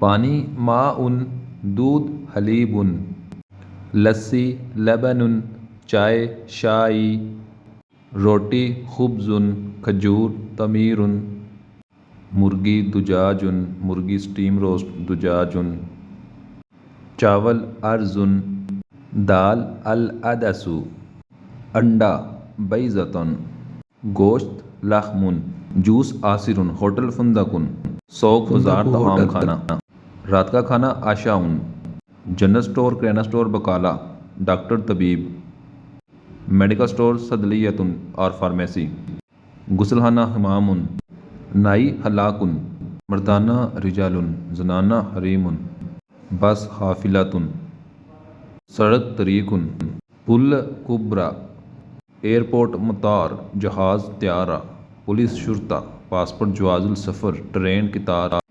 پانی ماء دودھ حلیب لسی لبن چائے شائی روٹی خبز کھجور تمیر مرغی دجاج مرغی سٹیم روسٹ دجاج چاول ارز دال العدس انڈا بیضۃ گوشت لحم جوس عصیر ہوٹل فندق سوق بازار تمام کھانا رات کا کھانا عشاء جنرل اسٹور کریانہ اسٹور بقالہ ڈاکٹر طبیب میڈیکل اسٹور صیدلیۃ اور فارمیسی غسل خانہ حمام نائی حلاق مردانہ رجال زنانہ حریم بس حافلۃ سڑک طریق پل کبریٰ ایئرپورٹ مطار جہاز طیارہ پولیس شرطہ پاسپورٹ جواز السفر ٹرین قطار